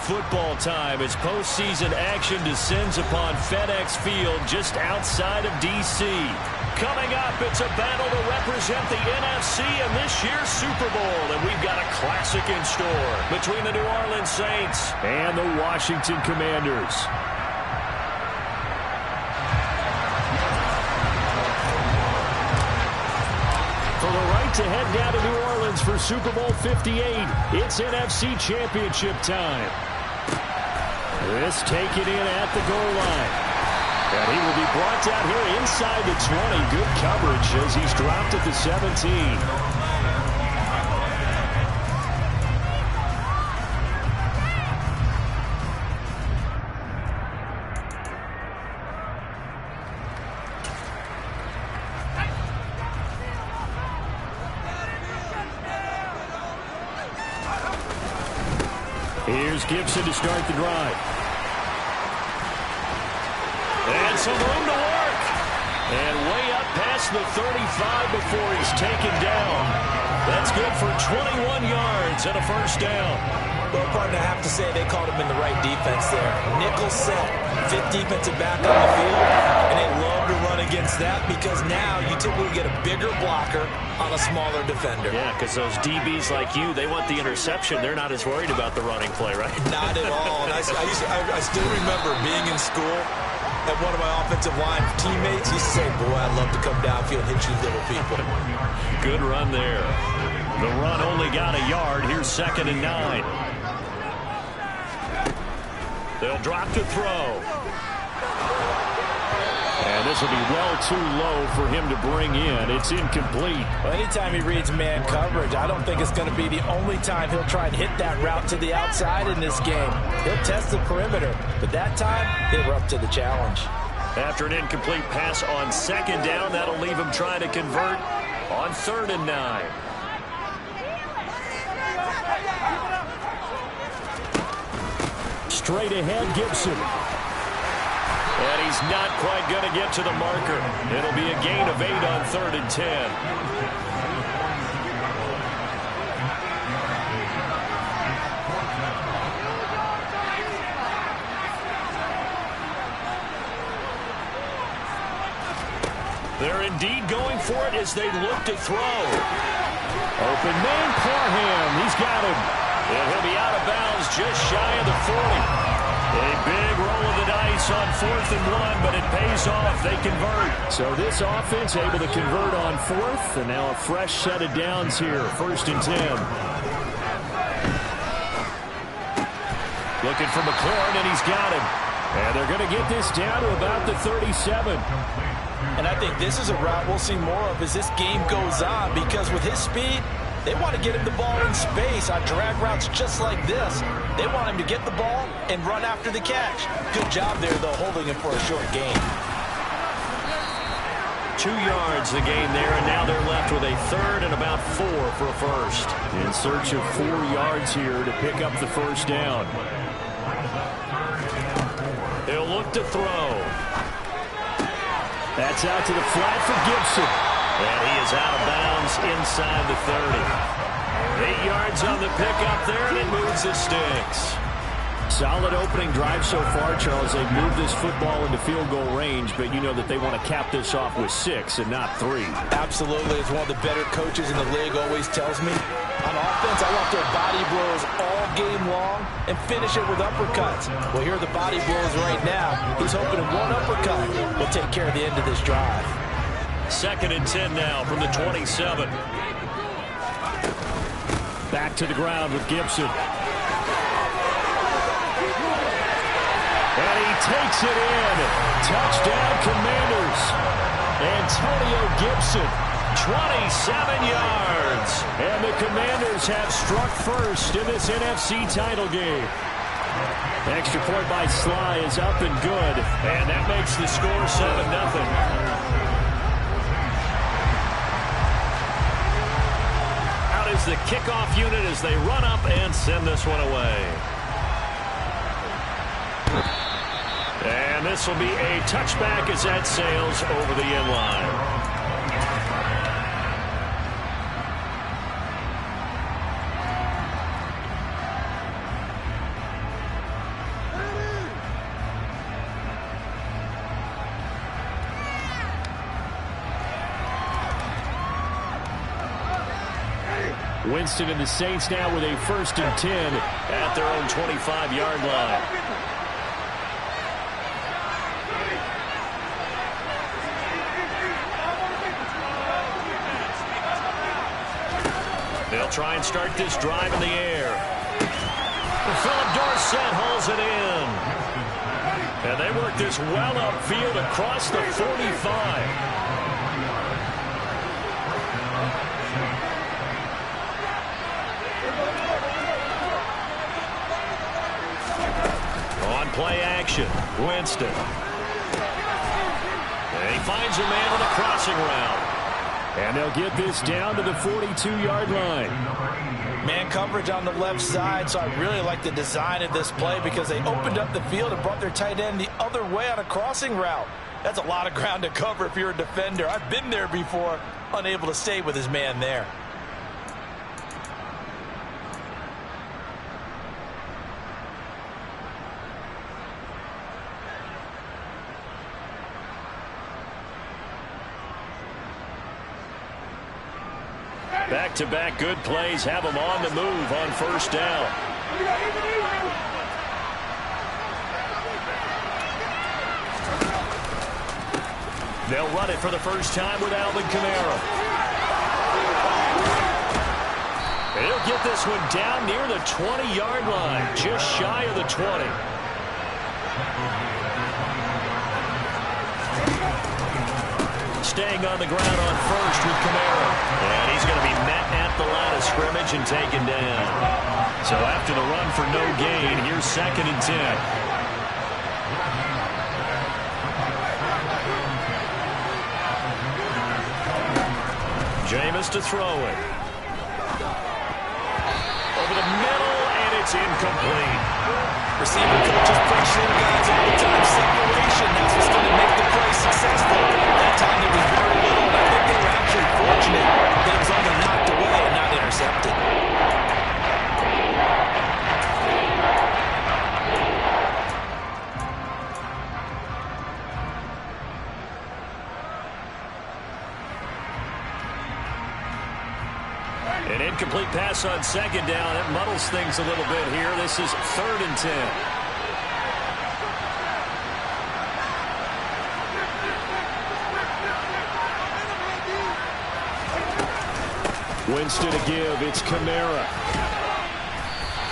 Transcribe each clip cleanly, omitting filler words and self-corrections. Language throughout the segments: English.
football time as postseason action descends upon FedEx Field just outside of D.C. Coming up, it's a battle to represent the NFC in this year's Super Bowl. And we've got a classic in store between the New Orleans Saints and the Washington Commanders. For the right to head down to New Orleans for Super Bowl 58, it's NFC Championship time. This taken in at the goal line. And he will be brought down here inside the 20. Good coverage as he's dropped at the 17. Here's Gibson to start the drive. And some room to work. And way up past the 35 before he's taken down. That's good for 21 yards and a first down. Well, partner, I have to say they called him in the right defense there. Nickel set, fit defensive back on the field, and they love to run against that because now you typically get a bigger blocker on a smaller defender. Yeah, because those DBs like you, they want the interception. They're not as worried about the running play, right? Not at all. And I still remember being in school, and one of my offensive line teammates used to say, boy, I'd love to come downfield and hit you little people. Good run there. The run only got a yard. Here's 2nd and 9. They'll drop to throw. And this will be well too low for him to bring in. It's incomplete. Well, anytime he reads man coverage, I don't think it's going to be the only time he'll try and hit that route to the outside in this game. He'll test the perimeter, but that time, they were up to the challenge. After an incomplete pass on 2nd down, that'll leave him trying to convert on 3rd and 9. Straight ahead, Gibson. And he's not quite going to get to the marker. It'll be a gain of 8 on 3rd and 10. They're indeed going for it as they look to throw. Open man, Parham. He's got him. And he'll be out of bounds just shy of the 40. A big roll of the dice on 4th and 1, but it pays off. They convert. So this offense able to convert on 4th, and now a fresh set of downs here. 1st and 10. Looking for McLaurin, and he's got him. And they're going to get this down to about the 37. And I think this is a route we'll see more of as this game goes on, because with his speed, they want to get him the ball in space on drag routes just like this. They want him to get the ball and run after the catch. Good job there, though, holding him for a short gain. 2 yards the gain there, and now they're left with a 3rd and about 4 for a first. In search of 4 yards here to pick up the first down. They'll look to throw. That's out to the flat for Gibson. And he is out of bounds inside the 30. 8 yards on the pickup there, and it moves the sticks. Solid opening drive so far, Charles. They've moved this football into field goal range, but you know that they want to cap this off with 6 and not 3. Absolutely. It's one of the better coaches in the league always tells me. On offense, I want their body blows all game long and finish it with uppercuts. Well, here are the body blows right now. He's hoping one uppercut will take care of the end of this drive. 2nd and 10 now from the 27. Back to the ground with Gibson. And he takes it in. Touchdown, Commanders. Antonio Gibson, 27 yards. And the Commanders have struck first in this NFC title game. Extra point by Sly is up and good. And that makes the score 7-0. Is the kickoff unit as they run up and send this one away. And this will be a touchback as that sails over the end line. Winston and the Saints now with a 1st and 10 at their own 25-yard line. They'll try and start this drive in the air. Philip Dorsett hauls it in. And they work this well upfield across the 45. On play action, Winston. And he finds a man on a crossing route. And they'll get this down to the 42-yard line. Man coverage on the left side, so I really like the design of this play because they opened up the field and brought their tight end the other way on a crossing route. That's a lot of ground to cover if you're a defender. I've been there before, unable to stay with his man there. Back-to-back good plays have them on the move on 1st down. They'll run it for the first time with Alvin Kamara. He'll get this one down near the 20-yard line, just shy of the 20. Staying on the ground on 1st with Kamara. And he's going to be met at the line of scrimmage and taken down. So after the run for no gain, here's 2nd and 10. Jameis to throw it. Over the middle, and it's incomplete. Receiver coaches pressure guys all the time. Separation, that's what's going to make the play successful. That time there was very little, and I think they were actually fortunate that it was only knocked away and not intercepted. An incomplete pass on 2nd down. It muddles things a little bit here. This is 3rd and 10. Winston to give. It's Kamara.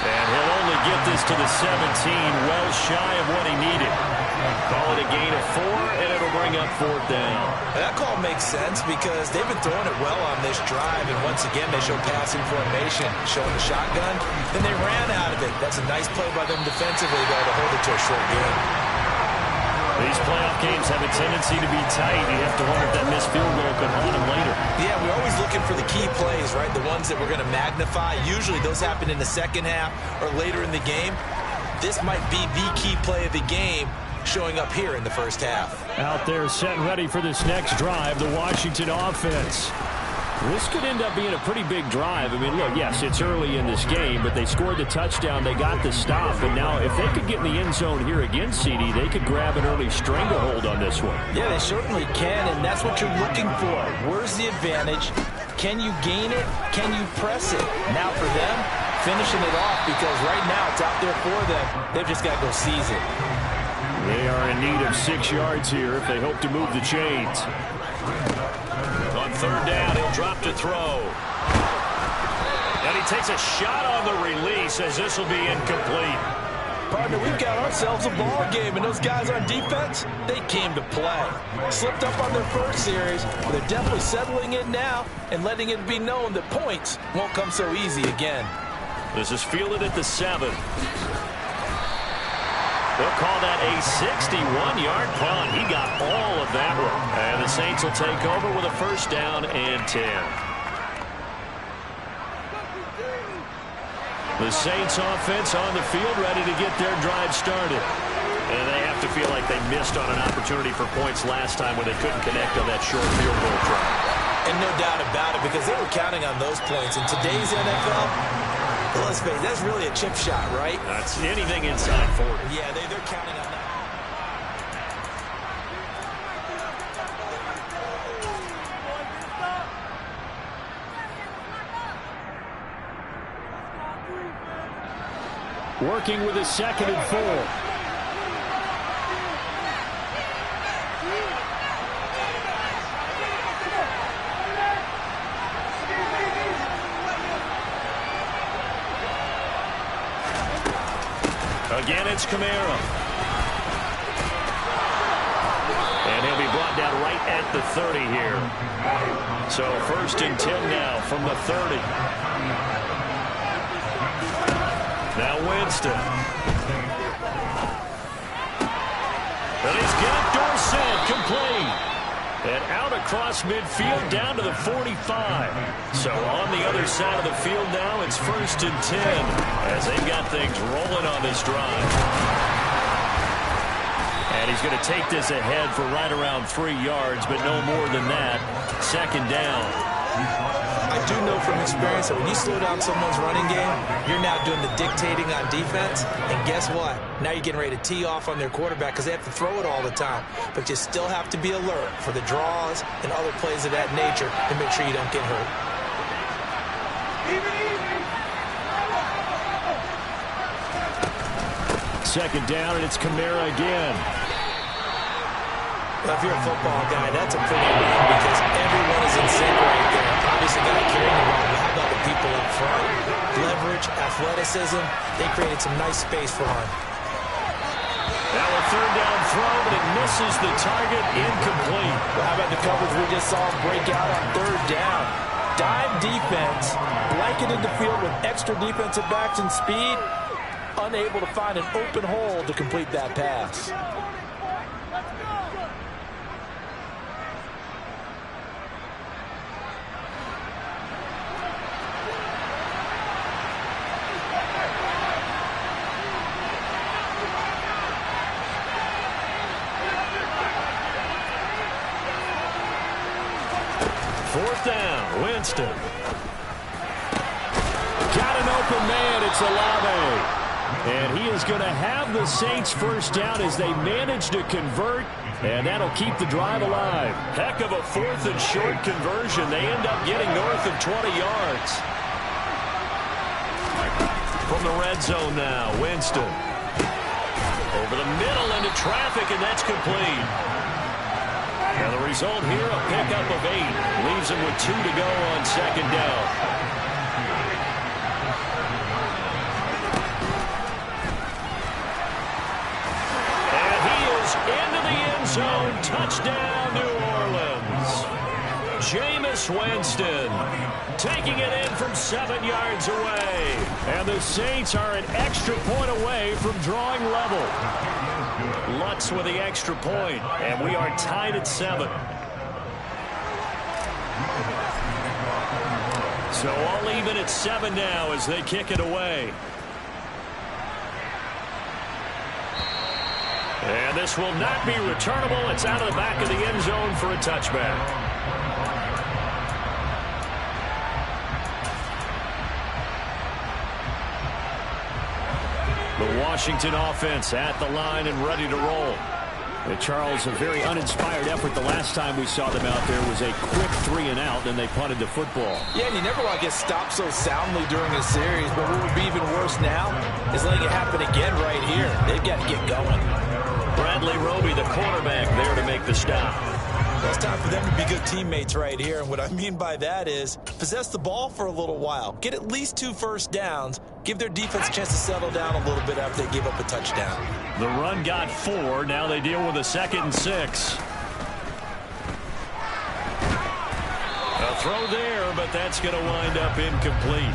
And he'll only get this to the 17, well shy of what he needed. Call it a gain of 4, and it'll bring up 4th down. That call makes sense because they've been throwing it well on this drive, and once again they show passing formation, showing the shotgun. Then they ran out of it. That's a nice play by them defensively, though, to hold it to a short game. These playoff games have a tendency to be tight. You have to wonder if that missed field goal could haunt them later. Yeah, we're always looking for the key plays, right? The ones that we're going to magnify. Usually those happen in the second half or later in the game. This might be the key play of the game showing up here in the first half. Out there set and ready for this next drive, the Washington offense. This could end up being a pretty big drive. I mean, look, yes, it's early in this game, but they scored the touchdown. They got the stop. And now if they could get in the end zone here against CD, they could grab an early stranglehold on this one. Yeah, they certainly can, and that's what you're looking for. Where's the advantage? Can you gain it? Can you press it? Now for them, finishing it off because right now it's out there for them. They've just got to go seize it. They are in need of 6 yards here if they hope to move the chains. On 3rd down, he'll drop to throw. And he takes a shot on the release as this will be incomplete. Partner, we've got ourselves a ball game, and those guys on defense, they came to play. Slipped up on their first series, but they're definitely settling in now and letting it be known that points won't come so easy again. This is fielded at the 7. They'll call that a 61-yard punt. He got all of that one. And the Saints will take over with a 1st down and 10. The Saints offense on the field ready to get their drive started. And they have to feel like they missed on an opportunity for points last time when they couldn't connect on that short field goal try. And no doubt about it, because they were counting on those points. In today's NFL, let's face it, that's really a chip shot, right? That's anything inside 40. Yeah, they're counting on that. working with a 2nd and 4. Again, it's Kamara. And he'll be brought down right at the 30 here. So 1st and 10 now from the 30. Now Winston. And he's got Dorsett complete. And out across midfield down to the 45. So on the other side of the field now, it's 1st and 10 as they've got things rolling on this drive. And he's going to take this ahead for right around 3 yards, but no more than that. 2nd down. I do know from experience that when you slow down someone's running game, you're now doing the dictating on defense. And guess what? Now you're getting ready to tee off on their quarterback because they have to throw it all the time. But you still have to be alert for the draws and other plays of that nature to make sure you don't get hurt. Second down, and it's Kamara again. Well, if you're a football guy, that's a pretty win because everyone is in sync right there. Obviously, got to carry the ball, but how about the people up front? Leverage, athleticism, they created some nice space for him. Now a 3rd down throw, but it misses the target, incomplete. Well, how about the coverage we just saw him break out on 3rd down? Dime defense, blanketed the field with extra defensive backs and speed, unable to find an open hole to complete that pass. Down, Winston. Got an open man, it's Olave. And he is going to have the Saints 1st down as they manage to convert, and that'll keep the drive alive. Heck of a 4th and short conversion. They end up getting north of 20 yards. From the red zone now, Winston. Over the middle into traffic, and that's complete. And the result here, a pickup of 8. Leaves him with 2 to go on 2nd down. And he is into the end zone. Touchdown, New Orleans. Jameis Winston taking it in from 7 yards away. And the Saints are an extra point away from drawing level. Lutz with the extra point, and we are tied at 7. So all even at 7 now as they kick it away. And this will not be returnable. It's out of the back of the end zone for a touchback. The Washington offense at the line and ready to roll. Charles, a very uninspired effort the last time we saw them out there was a quick 3-and-out, and they punted the football. Yeah, and you never want to get stopped so soundly during a series, but what would be even worse now is letting it happen again right here. They've got to get going. Bradley Roby, the quarterback, there to make the stop. Well, it's time for them to be good teammates right here, and what I mean by that is possess the ball for a little while, get at least 2 first downs, give their defense a chance to settle down a little bit after they give up a touchdown. The run got 4. Now they deal with a 2nd and 6. A throw there, but that's going to wind up incomplete.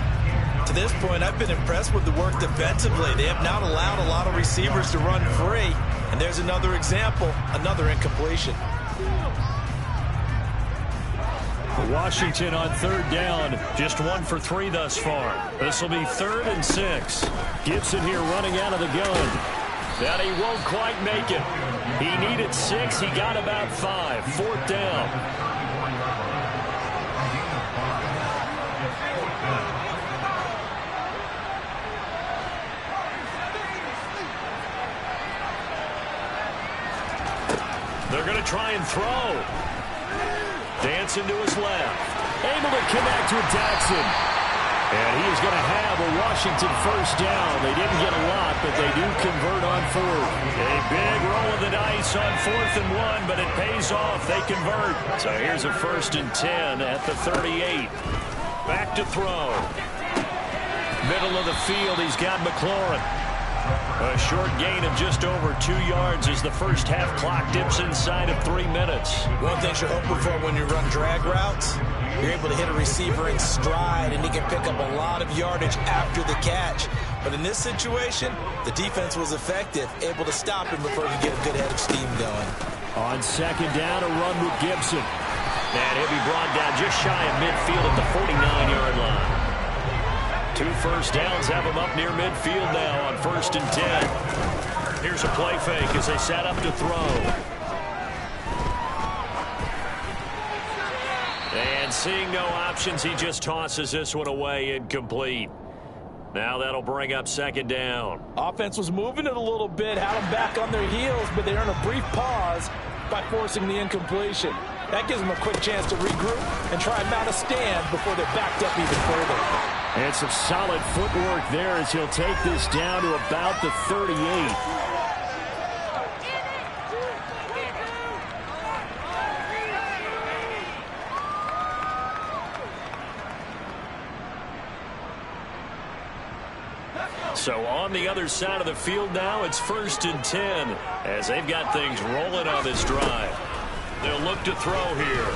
To this point, I've been impressed with the work defensively. They have not allowed a lot of receivers to run free, and there's another example, another incompletion. Washington on 3rd down, just 1 for 3 thus far. This will be 3rd and 6. Gibson here running out of the gun. That he won't quite make it. He needed 6. He got about 5. 4th down. They're going to try and throw. Dancing to his left. Able to connect with Jackson. And he is going to have a Washington first down. They didn't get a lot, but they do convert on fourth. A big roll of the dice on 4th and 1, but it pays off. They convert. So here's a 1st and 10 at the 38. Back to throw. Middle of the field, he's got McLaurin. A short gain of just over 2 yards as the first half clock dips inside of 3 minutes. One thing you're hoping for when you run drag routes, you're able to hit a receiver in stride, and he can pick up a lot of yardage after the catch. But in this situation, the defense was effective, able to stop him before he could get a good head of steam going. On 2nd down, a run with Gibson. And he'll be brought down just shy of midfield at the 49-yard line. 2 first downs have him up near midfield now on 1st and 10. Here's a play fake as they set up to throw. And seeing no options, he just tosses this one away incomplete. Now that'll bring up 2nd down. Offense was moving it a little bit, had them back on their heels, but they earn a brief pause by forcing the incompletion. That gives them a quick chance to regroup and try and mount a stand before they're backed up even further. And some solid footwork there as he'll take this down to about the 38. So on the other side of the field now, it's 1st and 10 as they've got things rolling on this drive. They'll look to throw here.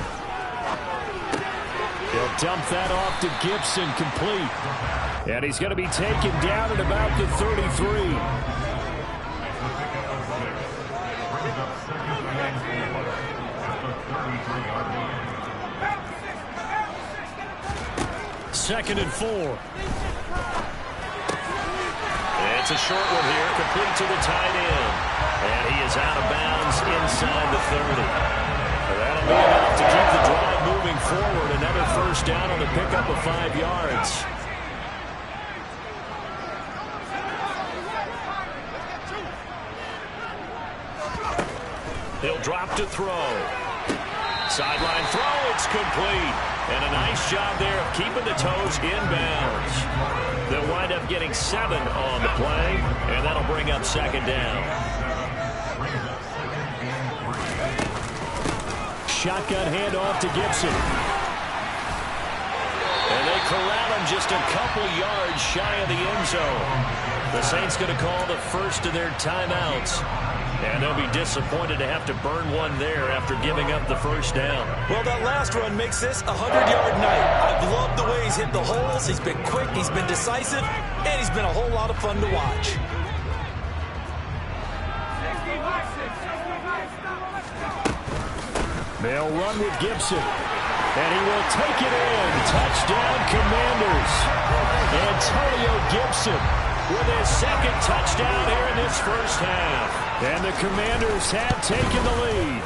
He'll dump that off to Gibson, complete. And he's going to be taken down at about the 33. Second and 4. It's a short one here, complete to the tight end. And he is out of bounds inside the 30. That'll be enough to keep the drive moving forward. Another first down on the pickup of 5 yards. He'll drop to throw. Sideline throw, it's complete. And a nice job there of keeping the toes inbounds. They'll wind up getting 7 on the play, and that'll bring up 2nd down. Shotgun handoff to Gibson. And they corral him just a couple yards shy of the end zone. The Saints going to call the first of their timeouts. And they'll be disappointed to have to burn one there after giving up the first down. Well, that last run makes this a 100-yard night. I've loved the way he's hit the holes. He's been quick, he's been decisive, and he's been a whole lot of fun to watch. They'll run with Gibson. And he will take it in. Touchdown, Commanders. Antonio Gibson with his 2nd touchdown here in this first half. And the Commanders have taken the lead.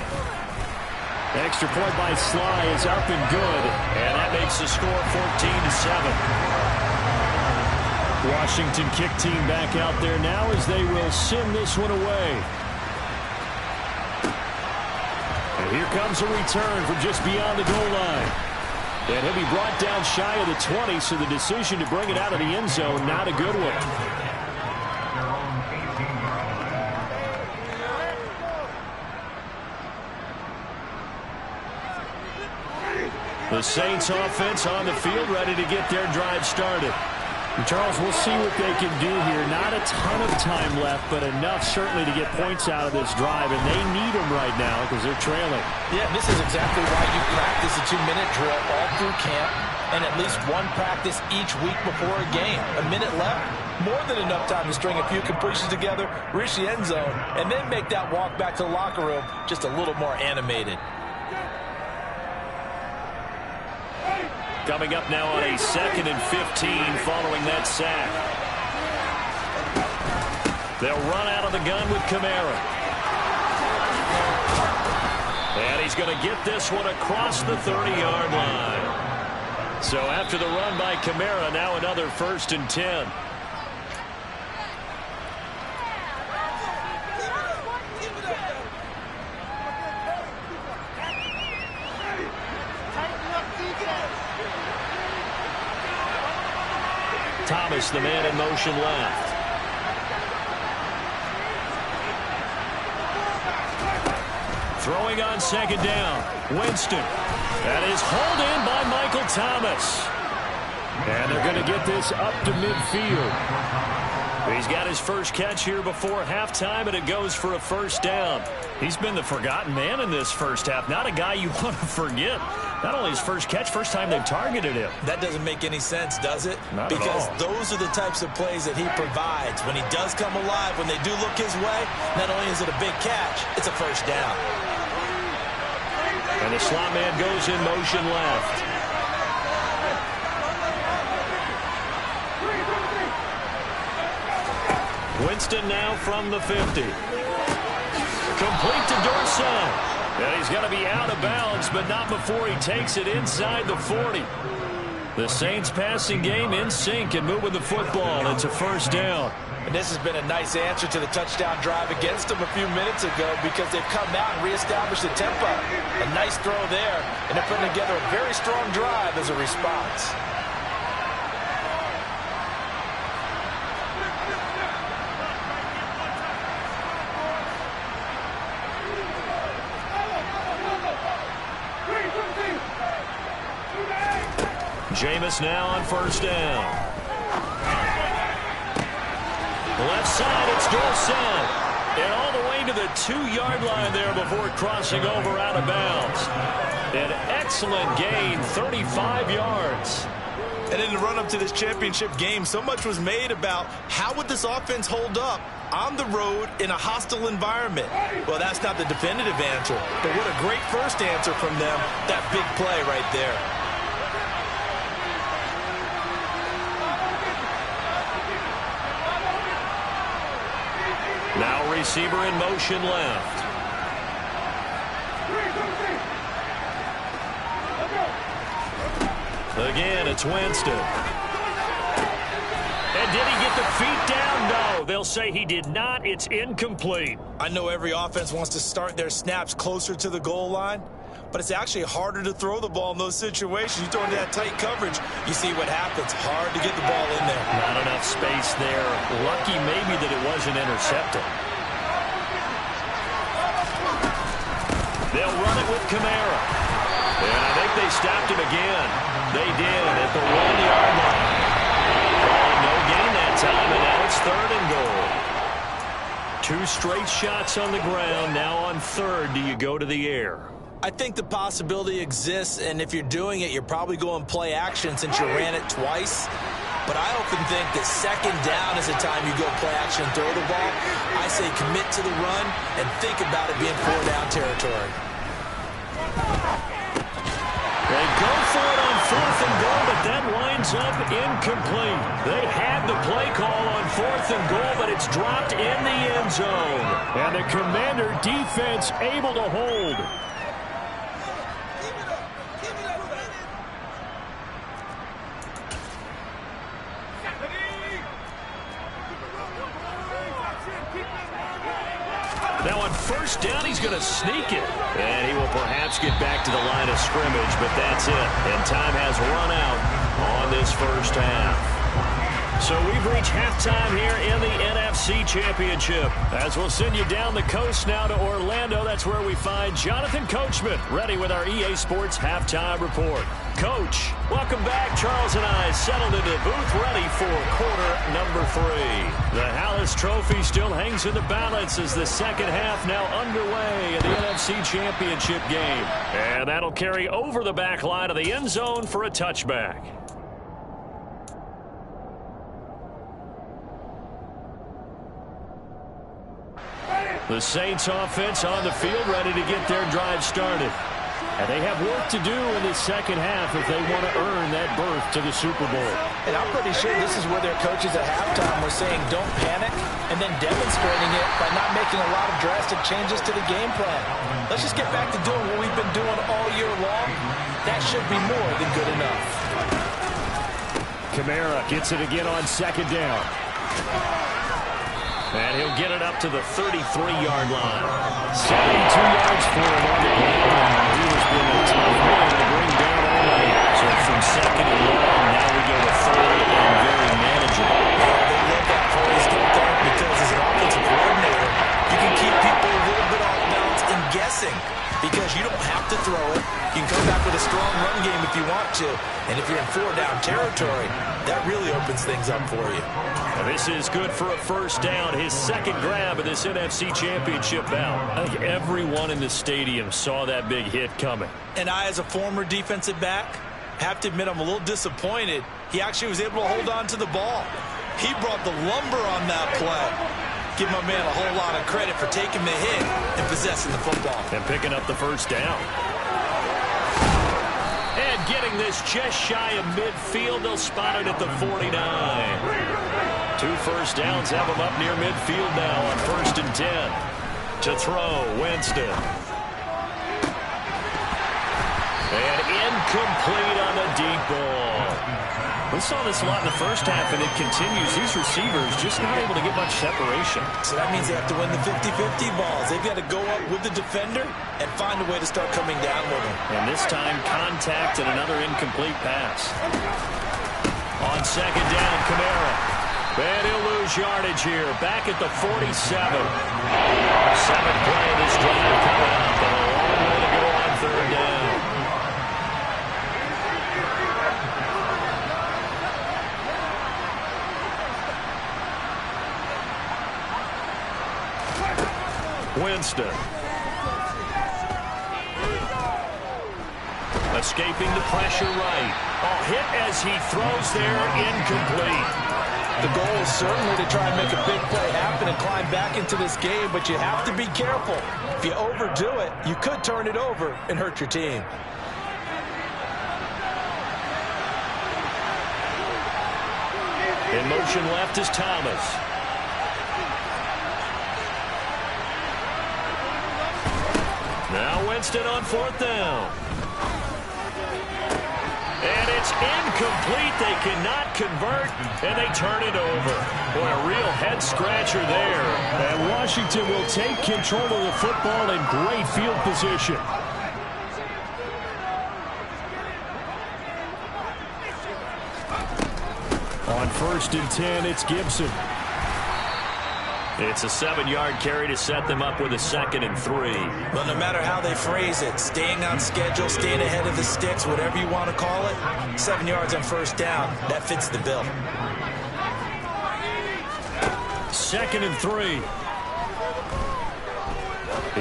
Extra point by Sly is up and good. And that makes the score 14-7. Washington kick team back out there now as they will send this one away. And here comes a return from just beyond the goal line. And he'll be brought down shy of the 20, so the decision to bring it out of the end zone, not a good one. The Saints offense on the field, ready to get their drive started. And Charles, we'll see what they can do here. Not a ton of time left, but enough certainly to get points out of this drive, and they need them right now because they're trailing. Yeah, this is exactly why you practice a 2-minute drill all through camp and at least one practice each week before a game. A minute left, more than enough time to string a few completions together, reach the end zone, and then make that walk back to the locker room just a little more animated. Coming up now on a 2nd and 15 following that sack. They'll run out of the gun with Kamara. And he's going to get this one across the 30-yard line. So after the run by Kamara, now another 1st and 10. Thomas, the man in motion left. Throwing on second down. Winston. That is hauled in by Michael Thomas. And they're going to get this up to midfield. He's got his first catch here before halftime, and it goes for a first down. He's been the forgotten man in this first half. Not a guy you want to forget. Not only his first catch, first time they've targeted him. That doesn't make any sense, does it? Not because at all. Those are the types of plays that he provides. When he does come alive, when they do look his way, not only is it a big catch, it's a first down. And the slot man goes in motion left. Winston now from the 50. Complete to Dorsett. And he's going to be out of bounds, but not before he takes it inside the 40. The Saints passing game in sync and moving the football. It's a first down. And this has been a nice answer to the touchdown drive against them a few minutes ago because they've come out and reestablished the tempo. A nice throw there, and they're putting together a very strong drive as a response. Jameis now on first down. Left side, it's Dorsett. And all the way to the 2-yard line there before crossing over out of bounds. An excellent gain, 35 yards. And in the run-up to this championship game, so much was made about how would this offense hold up on the road in a hostile environment. Well, that's not the definitive answer, but what a great first answer from them, that big play right there. Now receiver in motion left. Again, it's Winston. And did he get the feet down? No, they'll say he did not. It's incomplete. I know every offense wants to start their snaps closer to the goal line, but it's actually harder to throw the ball in those situations. You throw into that tight coverage, you see what happens. Hard to get the ball in there. Not enough space there. Lucky maybe that it wasn't intercepted. They'll run it with Kamara. And I think they stopped him again. They did at the 1-yard line. No gain that time, and now it's 3rd and goal. 2 straight shots on the ground. Now on 3rd, do you go to the air? I think the possibility exists, and if you're doing it, you're probably going play action since you ran it twice. But I often think that 2nd down is the time you go play action and throw the ball. I say commit to the run and think about it being 4-down territory. They go for it on 4th and goal, but that winds up incomplete. They had the play call on 4th and goal, but it's dropped in the end zone. And the Commander defense able to hold. Now on 1st down, he's going to sneak it. And he will perhaps get back to the line of scrimmage, but that's it. And time has run out on this first half. So we've reached halftime here in the NFC Championship. As we'll send you down the coast now to Orlando, that's where we find Jonathan Coachman ready with our EA Sports Halftime Report. Coach, welcome back. Charles and I settled into the booth ready for quarter number 3. The Hallis Trophy still hangs in the balance as the second half now underway in the NFC Championship game. And that'll carry over the back line of the end zone for a touchback. The Saints offense on the field ready to get their drive started. And they have work to do in the second half if they want to earn that berth to the Super Bowl. And I'm pretty sure this is where their coaches at halftime were saying don't panic and then demonstrating it by not making a lot of drastic changes to the game plan. Let's just get back to doing what we've been doing all year long. That should be more than good enough. Kamara gets it again on 2nd down. And he'll get it up to the 33-yard line. 72 yards for him on the ground. He has been a tough man to bring down all night. So from 2nd and long, now we go to 3rd and very manageable. because you don't have to throw it. You can come back with a strong run game if you want to. And if you're in 4-down territory, that really opens things up for you. And this is good for a first down. His second grab of this NFC Championship bout. I think everyone in the stadium saw that big hit coming. And I, as a former defensive back, have to admit I'm a little disappointed. He actually was able to hold on to the ball. He brought the lumber on that play. Give my man a whole lot of credit for taking the hit and possessing the football. And picking up the first down. And getting this just shy of midfield. They'll spot it at the 49. 2 first downs have him up near midfield now on 1st and 10. To throw, Winston. And incomplete on the deep ball. We saw this a lot in the first half, and it continues. These receivers just not able to get much separation. So that means they have to win the 50-50 balls. They've got to go up with the defender and find a way to start coming down with him. And this time, contact and another incomplete pass. On 2nd down, Kamara. And he'll lose yardage here. Back at the 47. 7th play of this drive coming up, and a long way to go on 3rd down. Winston. Escaping the pressure right. Oh, hit as he throws there, incomplete. The goal is certainly to try and make a big play happen and climb back into this game, but you have to be careful. If you overdo it, you could turn it over and hurt your team. In motion left is Thomas. Now Winston on 4th down. And it's incomplete. They cannot convert, and they turn it over. Boy, a real head-scratcher there. And Washington will take control of the football in great field position. On 1st and 10, it's Gibson. It's a 7-yard carry to set them up with a 2nd and 3. But no matter how they phrase it, staying on schedule, staying ahead of the sticks, whatever you want to call it, 7 yards on 1st down, that fits the bill. 2nd and 3.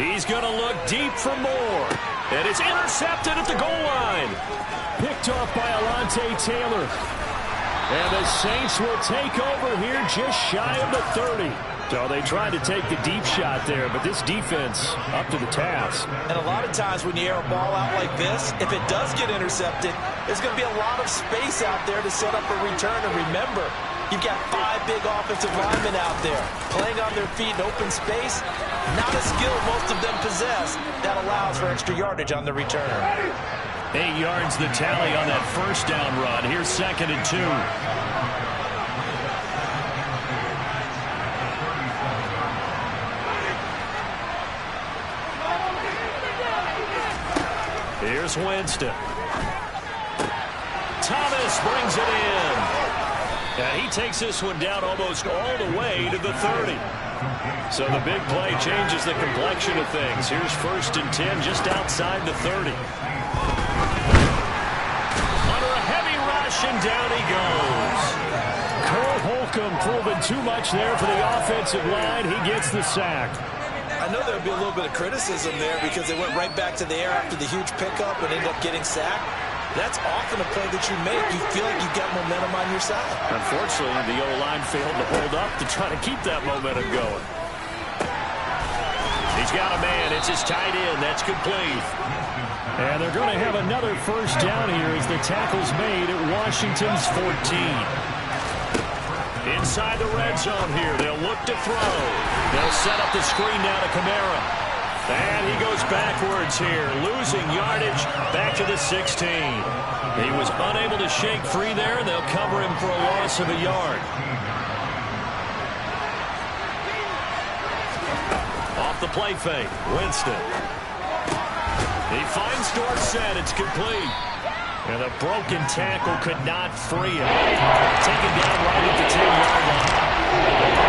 He's going to look deep for more. And it's intercepted at the goal line. Picked off by Alontae Taylor. And the Saints will take over here just shy of the 30. So they tried to take the deep shot there, but this defense up to the task. And a lot of times when you air a ball out like this, if it does get intercepted, there's going to be a lot of space out there to set up a return. And remember, you've got 5 big offensive linemen out there playing on their feet in open space. Not a skill most of them possess that allows for extra yardage on the return. 8 yards the tally on that 1st down run. Here's 2nd and 2. Here's Winston. Thomas brings it in. And he takes this one down almost all the way to the 30. So the big play changes the complexion of things. Here's 1st and 10 just outside the 30. Under a heavy rush, and down he goes. Cole Holcomb proving too much there for the offensive line. He gets the sack. I know there would be a little bit of criticism there because they went right back to the air after the huge pickup and ended up getting sacked. That's often a play that you make. You feel like you've got momentum on your side. Unfortunately, the O-line failed to hold up to try to keep that momentum going. He's got a man. It's his tight end. That's complete. And they're going to have another 1st down here as the tackle's made at Washington's 14. Inside the red zone here. They'll look to throw. They'll set up the screen now to Kamara. And he goes backwards here, losing yardage back to the 16. He was unable to shake free there, and they'll cover him for a loss of a yard. Off the play fake, Winston. He finds Dorsett. It's complete. And a broken tackle could not free him. Taken down right at the 10-yard line.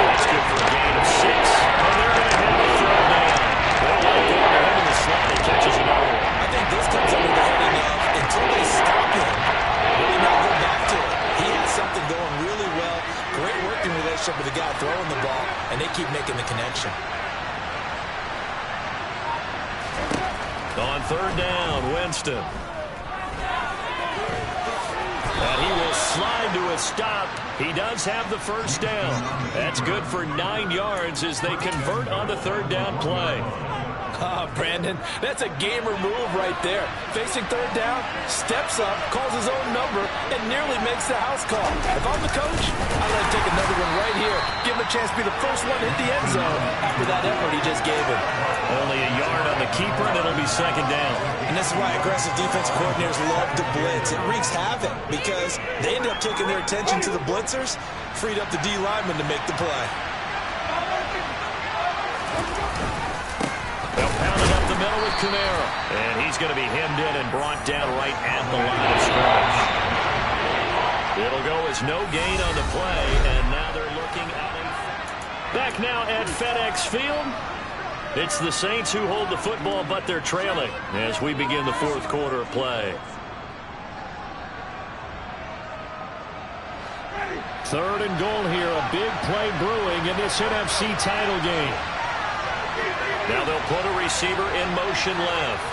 That's good for a gain of 6. And they're going to have a third down. They'll let go of him in the slot. He catches him action. On third down, Winston. And he will slide to a stop. He does have the first down. That's good for 9 yards as they convert on the third down play. Brandon, that's a gamer move right there. Facing third down, steps up, calls his own number, and nearly makes the house call. If I'm the coach, I'd let him take another one right here. Give him a chance to be the first one to hit the end zone after that effort he just gave him. Only a yard on the keeper, and it'll be second down. And this is why aggressive defensive coordinators love to blitz. It wreaks havoc because they end up taking their attention to the blitzers, freed up the D lineman to make the play. They'll pound it up the middle with Kamara. And he's going to be hemmed in and brought down right at the line of scrimmage. It'll go as no gain on the play, and now they're looking at him. Back now at FedEx Field. It's the Saints who hold the football, but they're trailing as we begin the fourth quarter of play. Third and goal here. A big play brewing in this NFC title game. Now they'll put a receiver in motion left.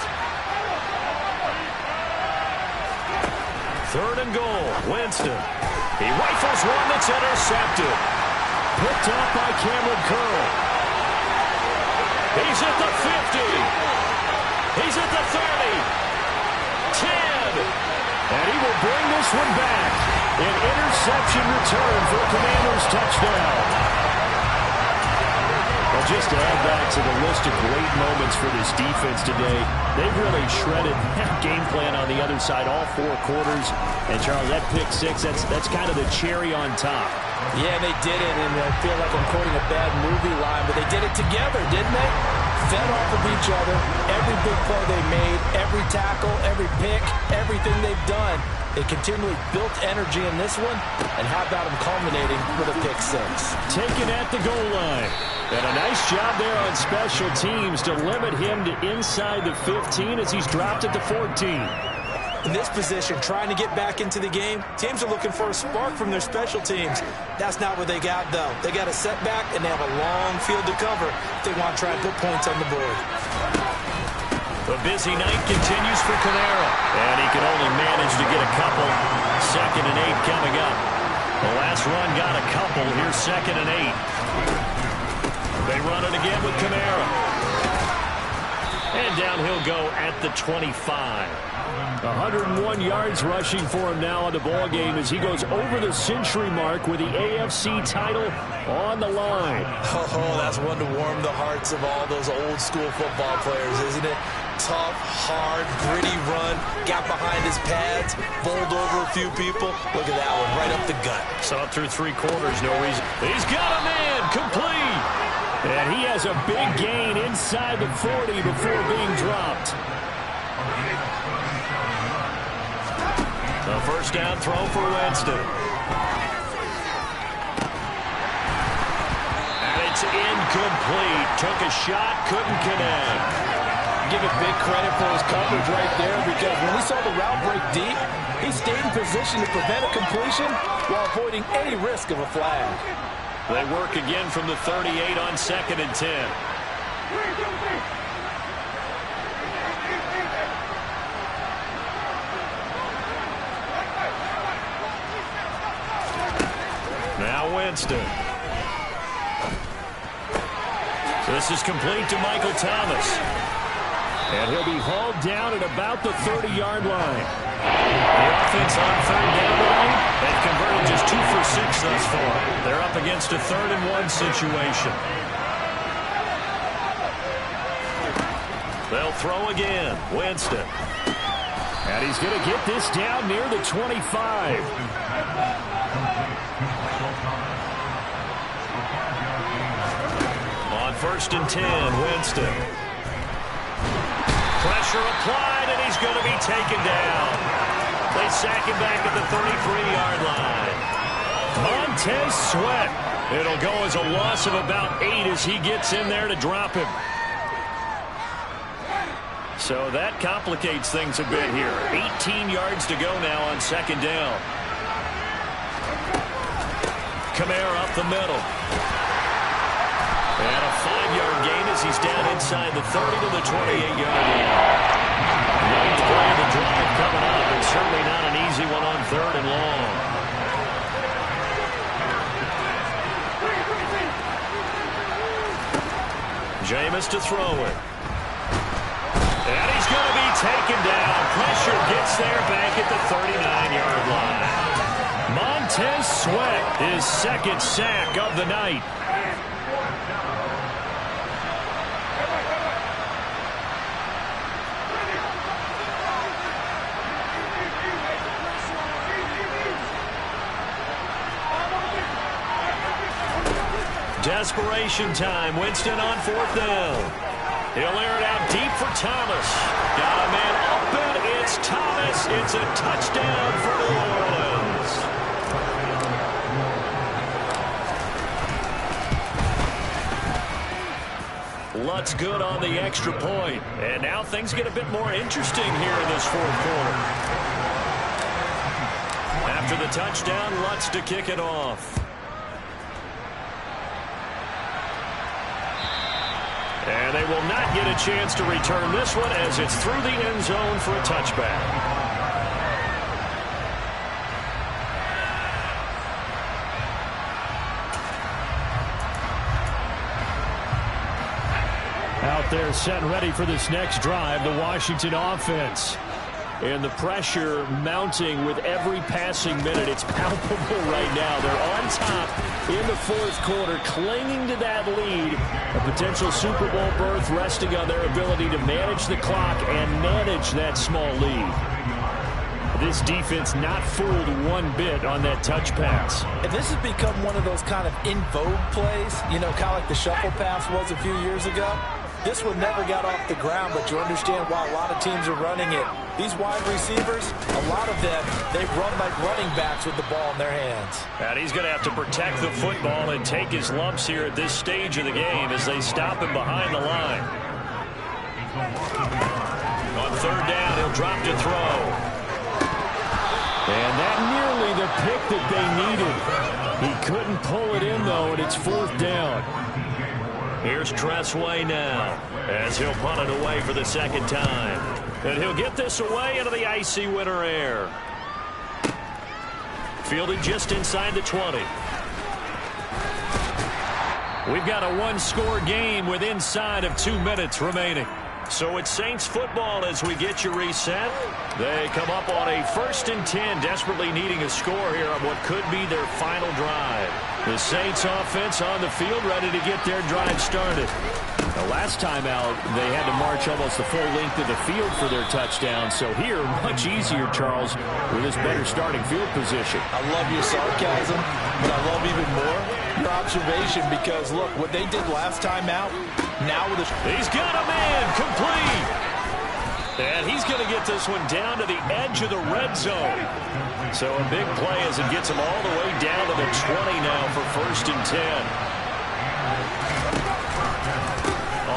Third and goal. Winston. He rifles one that's intercepted. Picked off by Cameron Curl. He's at the 50. He's at the 30. 10. And he will bring this one back. An interception return for a Commanders touchdown. Well, just to add back to the list of great moments for this defense today, they've really shredded that game plan on the other side all 4 quarters. And, Charles, that pick six, that's kind of the cherry on top. Yeah, they did it, and I feel like I'm quoting a bad movie line, but they did it together, didn't they? Fed off of each other, every big play they made, every tackle, every pick, everything they've done. They continually built energy in this one, and how about them culminating with a pick six? Taken at the goal line. And a nice job there on special teams to limit him to inside the 15 as he's dropped at the 14. In this position, trying to get back into the game, teams are looking for a spark from their special teams. That's not what they got, though. They got a setback, and they have a long field to cover if they want to try and put points on the board. The busy night continues for Kamara, and he can only manage to get a couple. 2nd and 8 coming up. The last run got a couple. Here's 2nd and 8. They run it again with Kamara. And down he'll go at the 25. 101 yards rushing for him now on the ball game as he goes over the century mark with the AFC title on the line. Oh, that's one to warm the hearts of all those old school football players, isn't it? Tough, hard, gritty run, got behind his pads, bowled over a few people. Look at that one, right up the gut. Saw it through 3 quarters, no reason. He's got a man, complete. And he has a big gain inside the 40 before being dropped. The first down throw for Winston. And it's incomplete. Took a shot, couldn't connect. Give it big credit for his coverage right there, because when he saw the route break deep, he stayed in position to prevent a completion while avoiding any risk of a flag. They work again from the 38 on 2nd and 10. Now Winston. This is complete to Michael Thomas. And he'll be hauled down at about the 30-yard line. The offense on third down tonight, they've converted just 2 for 6 thus far. They're up against a 3rd and 1 situation. They'll throw again. Winston. And he's going to get this down near the 25. On 1st and 10, Winston. Pressure applied, and he's going to be taken down. They sack him back at the 33-yard line. Montez Sweat. It'll go as a loss of about 8 as he gets in there to drop him. So that complicates things a bit here. 18 yards to go now on 2nd down. Kamara up the middle. And a as he's down inside the 30 to the 28-yard line. Ninth play of the drive coming up, and certainly not an easy one on 3rd and long. Jameis to throw it. And he's going to be taken down. Pressure gets there back at the 39-yard line. Montez Sweat, his second sack of the night. Desperation time. Winston on 4th down. He'll air it out deep for Thomas. Got a man open. It's Thomas. It's a touchdown for New Orleans. Lutt's good on the extra point. And now things get a bit more interesting here in this 4th quarter. After the touchdown, Lutt's to kick it off. And they will not get a chance to return this one as it's through the end zone for a touchback. Out there set and ready for this next drive, the Washington offense. And the pressure mounting with every passing minute. It's palpable right now. They're on top in the 4th quarter, clinging to that lead. A potential Super Bowl berth resting on their ability to manage the clock and manage that small lead. This defense not fooled one bit on that touch pass. And this has become one of those kind of in vogue plays, you know, kind of like the shuffle pass was a few years ago. This one never got off the ground, but you understand why a lot of teams are running it. These wide receivers, a lot of them, they run like running backs with the ball in their hands. And he's going to have to protect the football and take his lumps here at this stage of the game as they stop him behind the line. On 3rd down, he'll drop to throw. And that nearly the pick that they needed. He couldn't pull it in, though, and it's 4th down. Here's Tressway now as he'll punt it away for the 2nd time. And he'll get this away into the icy winter air. Fielded just inside the 20. We've got a one-score game with inside of 2 minutes remaining. So it's Saints football as we get you reset. They come up on a 1st and 10, desperately needing a score here on what could be their final drive. The Saints offense on the field, ready to get their drive started. The last time out, they had to march almost the full length of the field for their touchdown. So here, much easier, Charles, with this better starting field position. I love your sarcasm, but I love even more your observation because, look, what they did last time out, now with a... He's got a man, complete. And he's going to get this one down to the edge of the red zone. So a big play as it gets him all the way down to the 20 now for 1st and 10.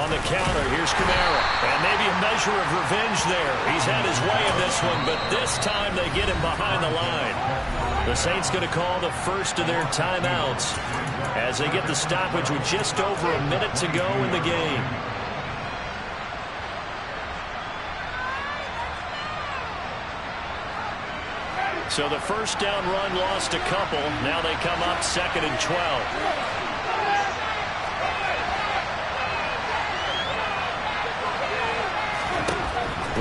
On the counter, here's Kamara. And maybe a measure of revenge there. He's had his way in this one, but this time they get him behind the line. The Saints going to call the first of their timeouts as they get the stoppage with just over a minute to go in the game. So the 1st down run lost a couple. Now they come up 2nd and 12.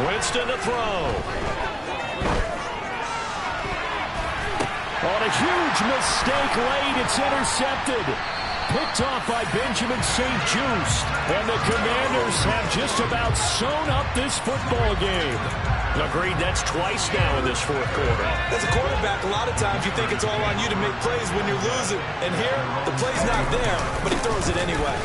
Winston to throw. On a huge mistake late, it's intercepted. Picked off by Benjamin St. Just. And the Commanders have just about sewn up this football game. Agreed, that's twice now in this 4th quarter. As a quarterback, a lot of times you think it's all on you to make plays when you're losing. And here, the play's not there, but he throws it anyway.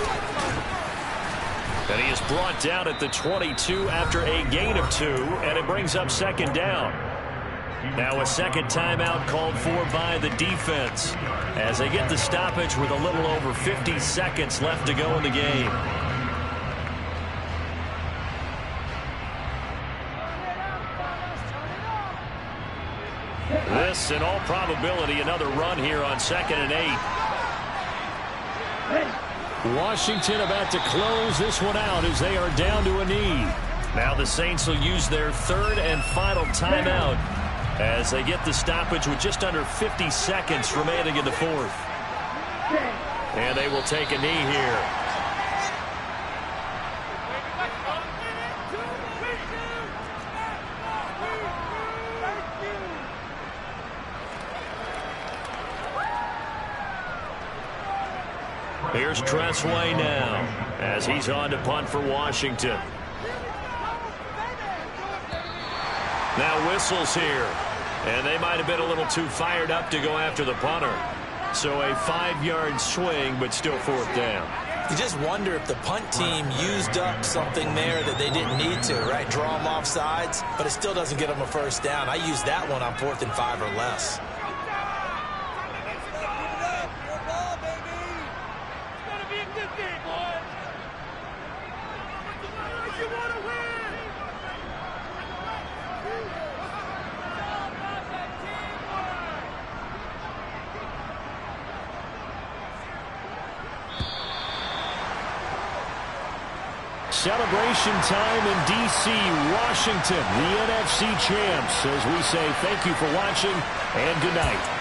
And he is brought down at the 22 after a gain of 2, and it brings up 2nd down. Now a 2nd timeout called for by the defense as they get the stoppage with a little over 50 seconds left to go in the game. This, in all probability, another run here on 2nd and 8. Washington about to close this one out as they are down to a knee. Now the Saints will use their third and final timeout as they get the stoppage with just under 50 seconds remaining in the fourth. And they will take a knee here. Here's Tressway now as he's on to punt for Washington. Now whistles here. And they might have been a little too fired up to go after the punter. So a 5-yard swing, but still fourth down. You just wonder if the punt team used up something there that they didn't need to, right? Draw them off sides, but it still doesn't get them a first down. I used that one on 4th and 5 or less. Celebration time in D.C., Washington, the NFC champs, as we say thank you for watching and good night.